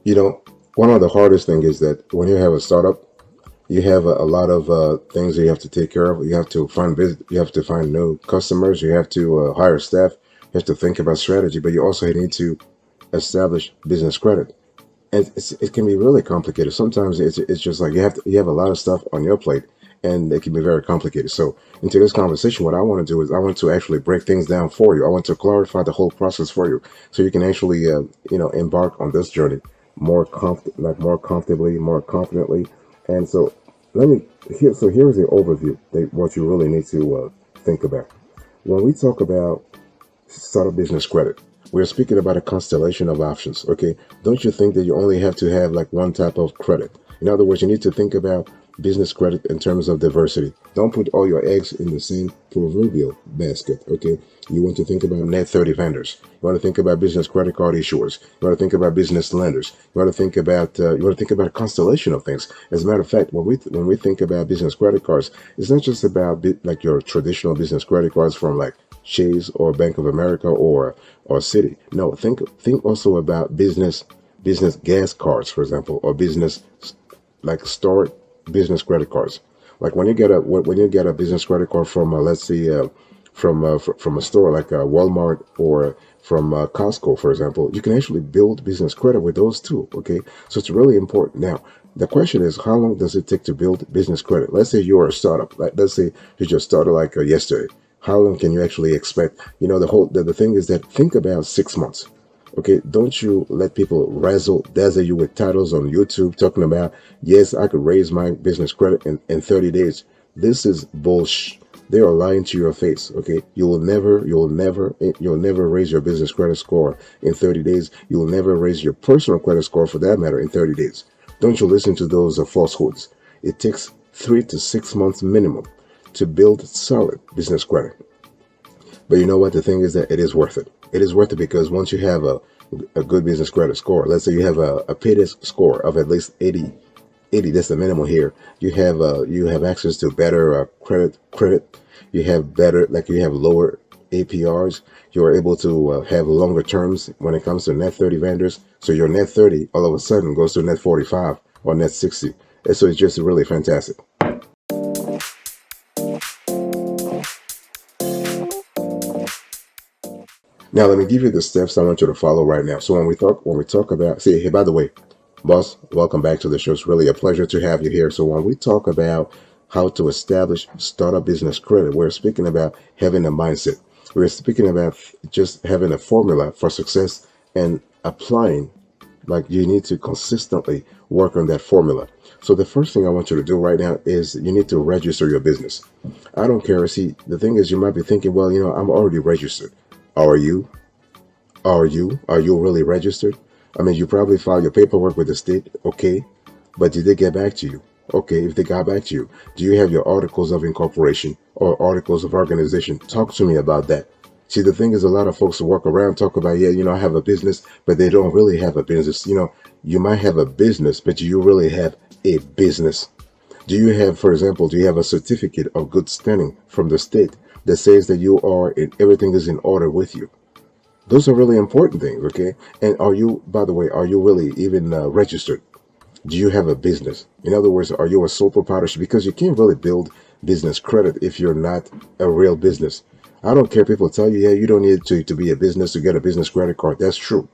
You know, one of the hardest thing is that when you have a startup, you have a lot of things that you have to take care of. You have to find business, you have to find new customers, you have to hire staff, you have to think about strategy, but you also need to establish business credit. And it can be really complicated. Sometimes it's just like you have a lot of stuff on your plate, and it can be very complicated. So into this conversation, what I want to do is I want to actually break things down for you. I want to clarify the whole process for you, so you can actually embark on this journey more comfortably, more confidently. And so let me here. So here's the overview. What you really need to think about when we talk about startup business credit. We're speaking about a constellation of options. Okay, don't you think that you only have to have like one type of credit? In other words, you need to think about business credit in terms of diversity. Don't put all your eggs in the same proverbial basket. Okay, you want to think about net 30 vendors. You want to think about business credit card issuers. You want to think about business lenders. You want to think about a constellation of things. As a matter of fact, when we think about business credit cards, it's not just about like your traditional business credit cards from like Chase or Bank of America or Citi. No, think also about business gas cards, for example, or business like store business credit cards. Like when you get a business credit card from let's say from a store like Walmart or from Costco, for example, you can actually build business credit with those too. Okay, so it's really important. Now, the question is, how long does it take to build business credit? Let's say you're a startup. Like, let's say you just started like yesterday. How long can you actually expect? You know, the thing is that think about 6 months. Okay, don't you let people razzle dazzle you with titles on YouTube talking about, yes, I could raise my business credit in 30 days. This is bullshit. They are lying to your face. Okay, you'll never raise your business credit score in 30 days. You will never raise your personal credit score for that matter in 30 days. Don't you listen to those falsehoods. It takes 3 to 6 months minimum to build solid business credit. But you know what? The thing is that it is worth it. It is worth it because once you have a good business credit score, let's say you have a PDES score of at least 80, that's the minimum here. You have access to better credit. You have better, like you have lower APRs. You are able to have longer terms when it comes to net 30 vendors. So your net 30 all of a sudden goes to net 45 or net 60. And so it's just really fantastic. Now let me give you the steps I want you to follow right now. So when we talk about, see, hey, by the way, boss, welcome back to the show. It's really a pleasure to have you here. So when we talk about how to establish startup business credit, we're speaking about having a mindset. We're speaking about just having a formula for success and applying. Like you need to consistently work on that formula. So the first thing I want you to do right now is you need to register your business. I don't care. See, the thing is, you might be thinking, well, I'm already registered. Are you? Are you really registered? I mean, you probably filed your paperwork with the state, okay, but did they get back to you? Okay, if they got back to you, do you have your articles of incorporation or articles of organization? Talk to me about that. See, the thing is, a lot of folks walk around talk about, yeah, I have a business, but they don't really have a business. You might have a business, but do you really have a business? Do you have, for example, do you have a certificate of good standing from the state that says that you are and everything is in order with you? Those are really important things, okay? And by the way, are you really even registered? Do you have a business? In other words, are you a sole proprietorship? Because you can't really build business credit if you're not a real business. I don't care. People tell you, yeah, you don't need to be a business to get a business credit card. That's true.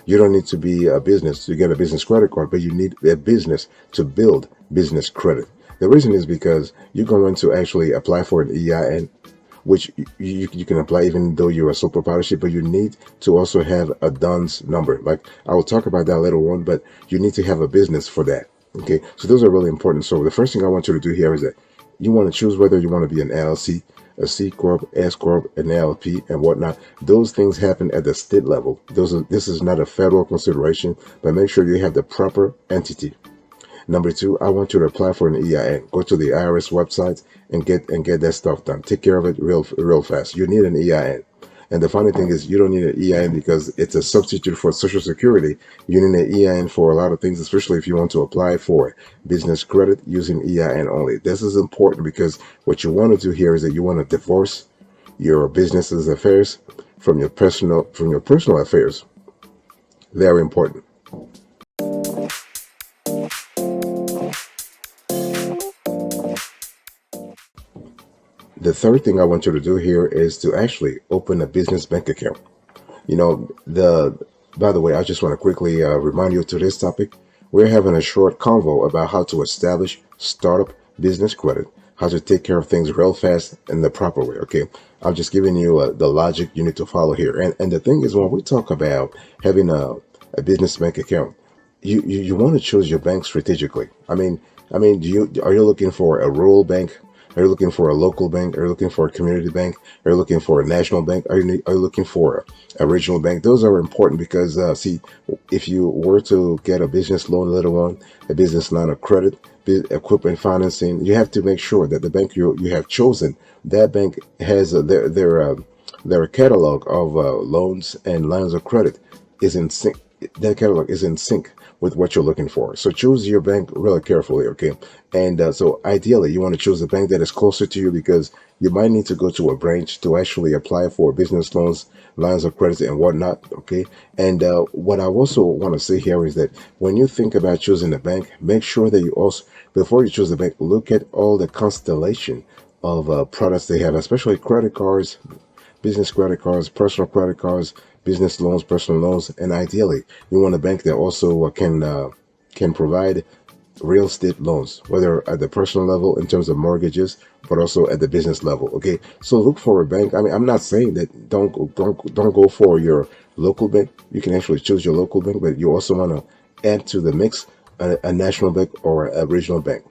You don't need to be a business to get a business credit card, but you need a business to build business credit. The reason is because you're going to actually apply for an EIN, which you can apply even though you're a sole proprietorship, but you need to also have a DUNS number. Like I will talk about that later on, but you need to have a business for that. Okay, so those are really important. So the first thing I want you to do here is that you want to choose whether you want to be an LLC, a C corp, S corp, an LP, and whatnot. Those things happen at the state level. This is not a federal consideration, but make sure you have the proper entity. Number two, I want you to apply for an EIN. Go to the IRS website and get that stuff done. Take care of it real fast. You need an EIN. And the funny thing is, you don't need an EIN because it's a substitute for Social Security. You need an EIN for a lot of things, especially if you want to apply for business credit using EIN only. This is important because what you want to do here is that you want to divorce your business's affairs from your personal affairs. Very important. The third thing I want you to do here is to actually open a business bank account. You know, the by the way, I just want to quickly remind you to this topic. We're having a short convo about how to establish startup business credit, how to take care of things real fast in the proper way. Okay, I'm just giving you the logic you need to follow here. And the thing is, when we talk about having a business bank account, you want to choose your bank strategically. I mean, are you looking for a rural bank? Are you looking for a local bank? Are you looking for a community bank? Are you looking for a national bank? Are you looking for a regional bank? Those are important because, see, if you were to get a business loan later on, a business line of credit, equipment financing, you have to make sure that the bank you have chosen, that bank has their catalog of loans and lines of credit is in sync. That catalog is in sync with what you're looking for. So choose your bank really carefully, okay? And so ideally, you want to choose a bank that is closer to you because you might need to go to a branch to actually apply for business loans, lines of credit, and whatnot, okay? And what I also want to say here is that when you think about choosing a bank, make sure that you also, before you choose the bank, look at all the constellation of products they have, especially credit cards, business credit cards, personal credit cards, business loans, personal loans, and ideally, you want a bank that also can provide real estate loans, whether at the personal level in terms of mortgages, but also at the business level. Okay, so look for a bank. I mean, I'm not saying that don't go for your local bank. You can actually choose your local bank, but you also want to add to the mix a national bank or a regional bank.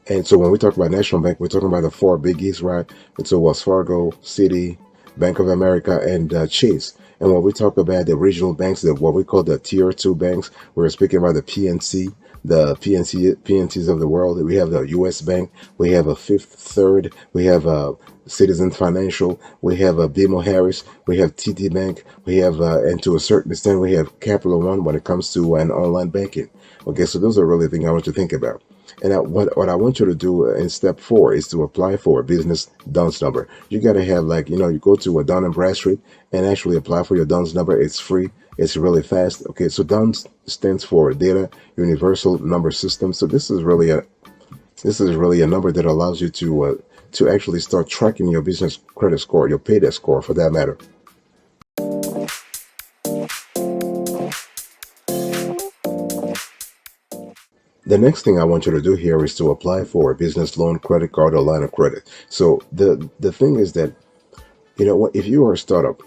And so when we talk about national bank, we're talking about the four biggies, right? And so Wells Fargo, Citi, Bank of America, and Chase. And when we talk about the regional banks, what we call the tier two banks, we're speaking about the PNC, PNCs of the world. We have the U.S. Bank, we have a Fifth Third, we have a Citizen Financial, we have a BMO Harris, we have TD Bank, we have, and to a certain extent, we have Capital One when it comes to an online banking. Okay, so those are really things I want you to think about. And what I want you to do in step four is to apply for a business DUNS number. You got to have, like, you go to a Dun and Bradstreet and actually apply for your DUNS number. It's free. It's really fast. Okay, so DUNS stands for Data Universal Number System. So this is really a number that allows you to actually start tracking your business credit score, your paydex score, for that matter. The next thing I want you to do here is to apply for a business loan, credit card, or line of credit. So the thing is that, what, if you are a startup,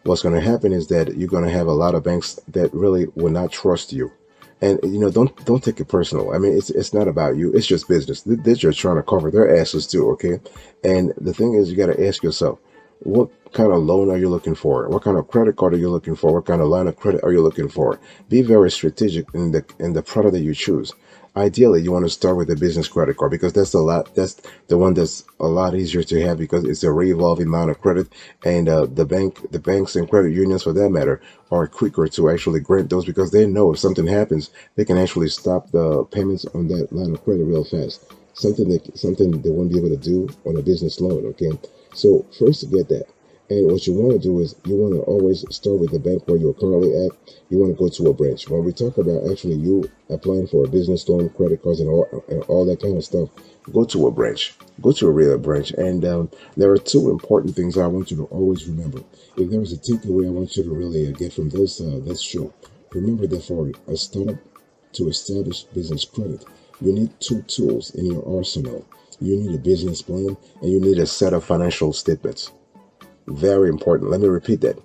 what's going to happen is that you're going to have a lot of banks that really will not trust you. And don't take it personal. I mean, it's not about you. It's just business. They're just trying to cover their asses too, okay? And the thing is, you got to ask yourself, what kind of loan are you looking for? What kind of credit card are you looking for? What kind of line of credit are you looking for? Be very strategic in the product that you choose. Ideally, you want to start with a business credit card because that's the one that's a lot easier to have because it's a revolving line of credit, and the banks and credit unions, for that matter, are quicker to actually grant those because they know if something happens, they can actually stop the payments on that line of credit real fast. Something they won't be able to do on a business loan. Okay, so first get that. And what you want to do is you want to always start with the bank where you're currently at. You want to go to a branch. When we talk about actually you applying for a business loan, credit cards, and all that kind of stuff, go to a branch. Go to a real branch. And there are two important things I want you to always remember. If there was a takeaway I want you to really get from this show, remember that for a startup to establish business credit, you need two tools in your arsenal. You need a business plan and you need a set of financial statements. Very important. Let me repeat that.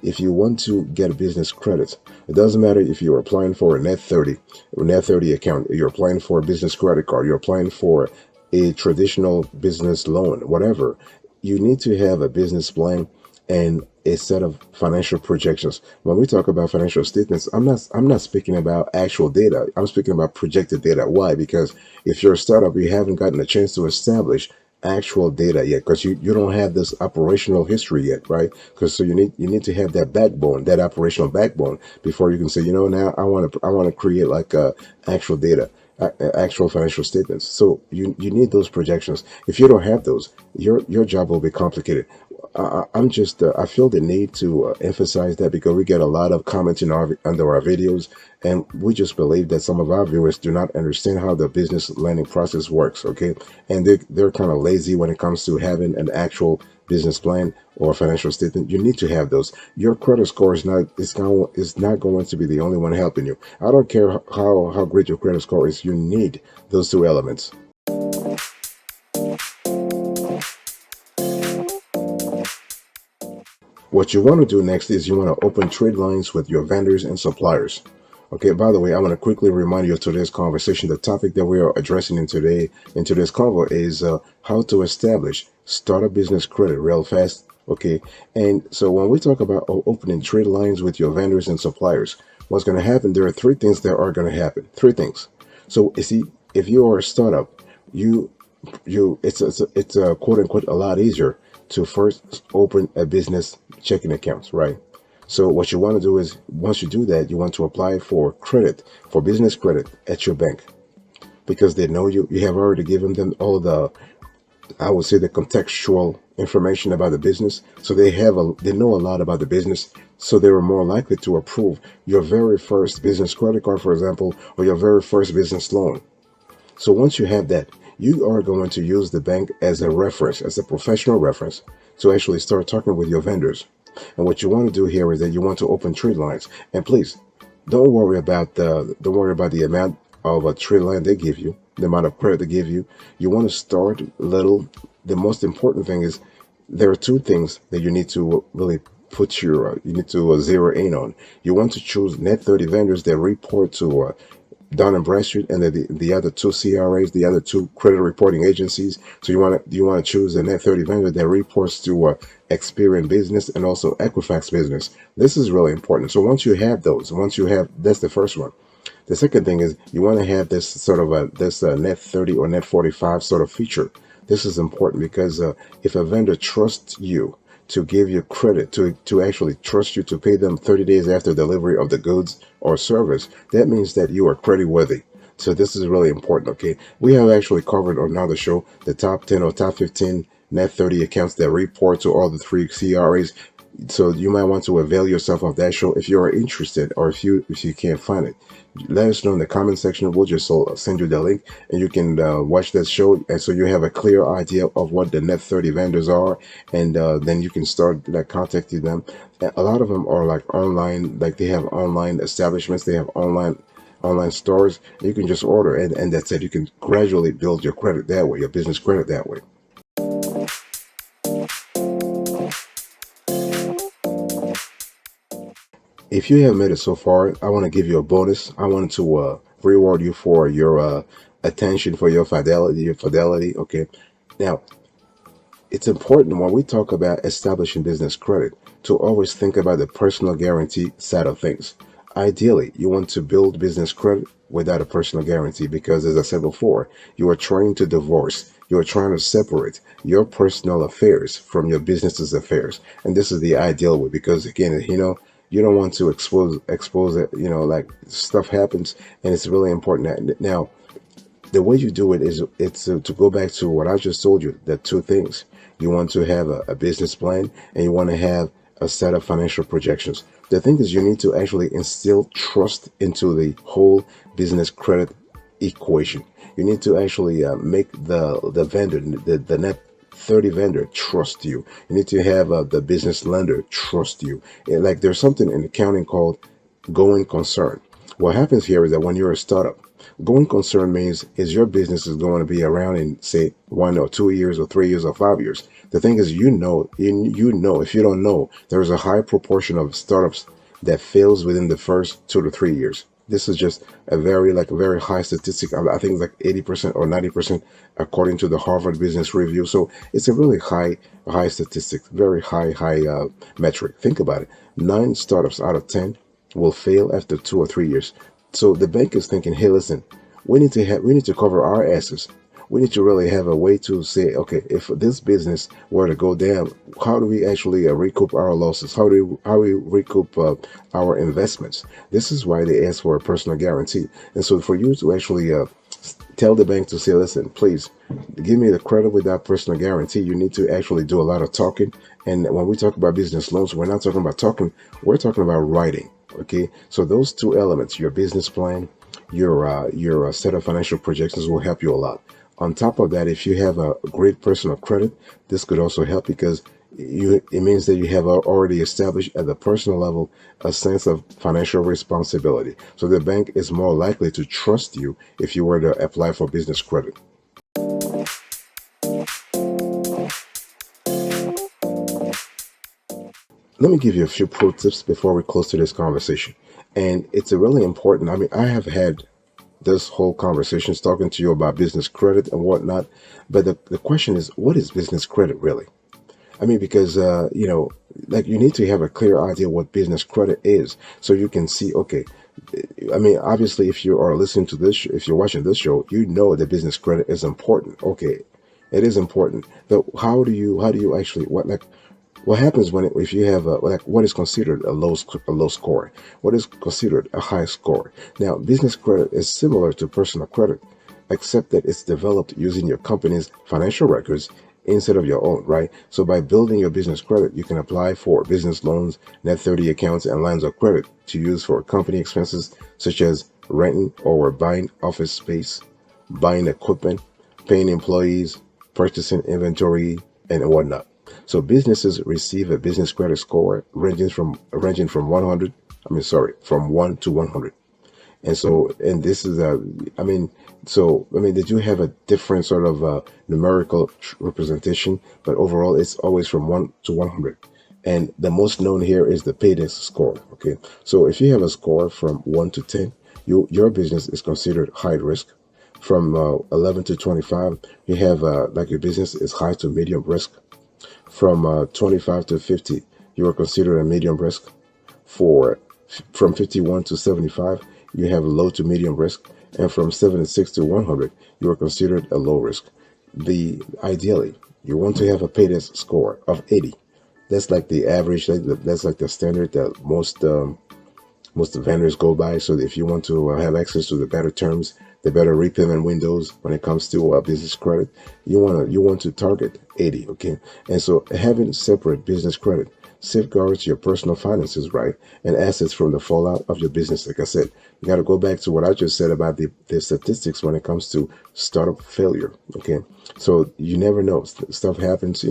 If you want to get a business credit, it doesn't matter if you're applying for a Net30 account, you're applying for a business credit card, you're applying for a traditional business loan, whatever. You need to have a business plan and a set of financial projections. When we talk about financial statements, I'm not speaking about actual data. I'm speaking about projected data. Why? Because if you're a startup, you haven't gotten a chance to establish actual data yet because you don't have this operational history yet, right? Because so you need to have that backbone, that operational backbone, before you can say, now I want to create like actual data, actual financial statements. So you need those projections. If you don't have those, your job will be complicated. I'm just I feel the need to emphasize that because we get a lot of comments in our under our videos, and we just believe that some of our viewers do not understand how the business lending process works. Okay, and they're kind of lazy when it comes to having an actual business plan or financial statement. You need to have those. Your credit score is not going to be the only one helping you. I don't care how great your credit score is. You need those two elements. What you want to do next is you want to open trade lines with your vendors and suppliers. Okay, by the way, I want to quickly remind you of today's conversation. The topic that we are addressing in today's convo is how to establish startup business credit real fast. Okay, and so when we talk about opening trade lines with your vendors and suppliers, what's going to happen? There are three things that are going to happen. Three things. So you see, if you are a startup, you it's a quote unquote a lot easier to first open a business checking account, right? So what you want to do is once you do that, you want to apply for credit, for business credit at your bank, because they know you have already given them all the, I would say, the contextual information about the business. So they know a lot about the business. So they were more likely to approve your very first business credit card, for example, or your very first business loan. So once you have that, you are going to use the bank as a reference, as a professional reference, to actually start talking with your vendors. And what you want to do here is that you want to open trade lines. And please, don't worry about the amount of a trade line they give you, the amount of credit they give you. You want to start little. The most important thing is there are two things that you need to really you need to zero in on. You want to choose net 30 vendors that report to Dun and Bradstreet, and the other two CRAs, the other two credit reporting agencies. So you want to choose a net 30 vendor that reports to Experian Business and also Equifax Business. This is really important. So once you have that's the first one. The second thing is you want to have this sort of this net 30 or net 45 sort of feature. This is important because if a vendor trusts you to give you credit, to actually trust you to pay them 30 days after delivery of the goods or service, that means that you are credit worthy. So this is really important. Okay, we have actually covered on another show the top 10 or top 15 net 30 accounts that report to all the three CRAs. So you might want to avail yourself of that show if you are interested, or if you can't find it. Let us know in the comment section. We'll just send you the link, and you can watch that show, and so you have a clear idea of what the net 30 vendors are, and then you can start like contacting them. A lot of them are like online, like they have online establishments, they have online stores. You can just order, and that's it. You can gradually build your credit that way, your business credit that way. If you have made it so far, I want to give you a bonus. I wanted to reward you for your attention, for your fidelity. Okay. Now, it's important when we talk about establishing business credit to always think about the personal guarantee side of things. Ideally, you want to build business credit without a personal guarantee because, as I said before, you are trying to divorce. You are trying to separate your personal affairs from your business's affairs, and this is the ideal way because, again, you don't want to expose it. Like stuff happens, and it's really important that now the way you do it is it's to go back to what I just told you. The two things you want to have a business plan, and you want to have a set of financial projections. The thing is, you need to actually instill trust into the whole business credit equation. You need to actually make the vendor, the net 30 vendor trust you. You need to have the business lender trust you. Like there's something in accounting called going concern. What happens here is that when you're a startup, going concern means is your business is going to be around in say 1 or 2 years or 3 years or 5 years. The thing is, if you don't know, there's a high proportion of startups that fails within the first 2 to 3 years. This is just a very high statistic. I think it's like 80% or 90% according to the Harvard Business Review. So it's a really high statistic, very high metric. Think about it. 9 startups out of 10 will fail after 2 or 3 years. So the bank is thinking, hey, listen, we need to cover our asses. We need to really have a way to say, okay, if this business were to go down, how do we actually recoup our losses? How do we recoup our investments? This is why they ask for a personal guarantee. And so for you to actually Tell the bank to say, listen, please give me the credit without personal guarantee. You need to actually do a lot of talking. And when we talk about business loans, we're not talking about talking, we're talking about writing. Okay. So those two elements, your business plan, your set of financial projections will help you a lot. On top of that, if you have a great personal credit, this could also help because it means that you have already established at the personal level a sense of financial responsibility. So the bank is more likely to trust you if you were to apply for business credit. Let me give you a few pro tips before we close to this conversation. And it's a really important. I mean, I have had this whole conversation talking to you about business credit and whatnot. But the question is, what is business credit really? I mean, because, like you need to have a clear idea what business credit is so you can see, okay, I mean, obviously, if you are listening to this, if you're watching this show, you know that business credit is important. Okay, it is important. But how do you actually, what happens if you have what is considered a low score? What is considered a high score? Now, business credit is similar to personal credit, except that it's developed using your company's financial records instead of your own, right? So by building your business credit, you can apply for business loans, net 30 accounts, and lines of credit to use for company expenses such as renting or buying office space, buying equipment, paying employees, purchasing inventory, and whatnot. So businesses receive a business credit score ranging from 100, from 1 to 100. And so, and this is did you have a different sort of numerical representation? But overall, it's always from 1 to 100. And the most known here is the paydex score. Okay. So if you have a score from 1 to 10, your business is considered high risk. From 11 to 25, you have your business is high to medium risk. From 25 to 50, you are considered a medium risk. From 51 to 75, you have low to medium risk, and from 76 to 100, you are considered a low risk. Ideally, you want to have a paydex score of 80. That's like the average. That's like the standard that most vendors go by. So if you want to have access to the better terms, the better repayment windows when it comes to business credit, you want to target 80. Okay, and so having separate business credit safeguards your personal finances, right, and assets from the fallout of your business. Like I said, you got to go back to what I just said about the statistics when it comes to startup failure. Okay, so you never know. Stuff happens.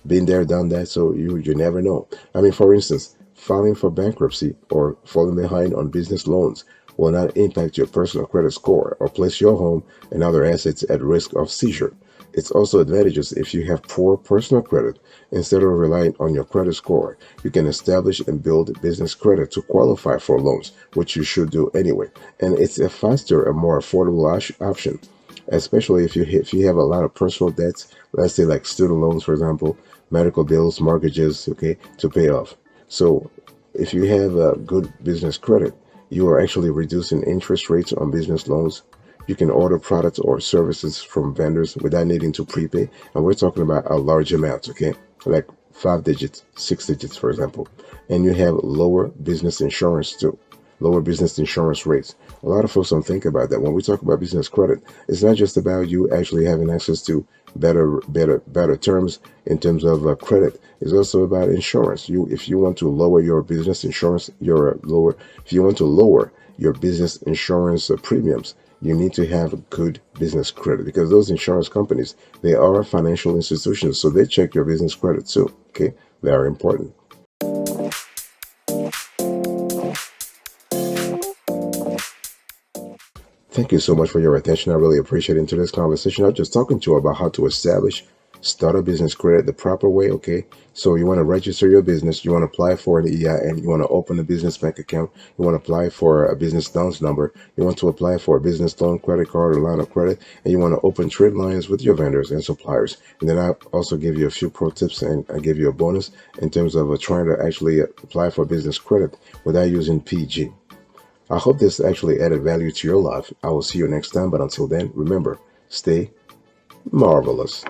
Been there, done that. So you never know. I mean, for instance, filing for bankruptcy or falling behind on business loans will not impact your personal credit score or place your home and other assets at risk of seizure. It's also advantageous if you have poor personal credit. Instead of relying on your credit score, you can establish and build business credit to qualify for loans, which you should do anyway. And it's a faster and more affordable option, especially if you have a lot of personal debts, let's say like student loans, for example, medical bills, mortgages, okay, to pay off. So if you have a good business credit, you are actually reducing interest rates on business loans. You can order products or services from vendors without needing to prepay. And we're talking about a large amount, okay? Like 5 digits, 6 digits, for example. And you have lower business insurance too. Lower business insurance rates. A lot of folks don't think about that. When we talk about business credit, it's not just about you actually having access to better terms in terms of credit. It's also about insurance. If you want to lower your business insurance, if you want to lower your business insurance premiums, you need to have good business credit, because those insurance companies, they are financial institutions, so they check your business credit too. Okay, they are important. Thank you so much for your attention. I really appreciate it. In today's conversation, I was just talking to you about how to start a business credit the proper way. Okay, so you want to register your business, you want to apply for an EIN, you want to open a business bank account, you want to apply for a business loans number, you want to apply for a business loan, credit card, or line of credit, and you want to open trade lines with your vendors and suppliers. And then I also give you a few pro tips, and I give you a bonus in terms of trying to actually apply for business credit without using PG. I hope this actually added value to your life. I will see you next time, but until then, remember, stay marvelous.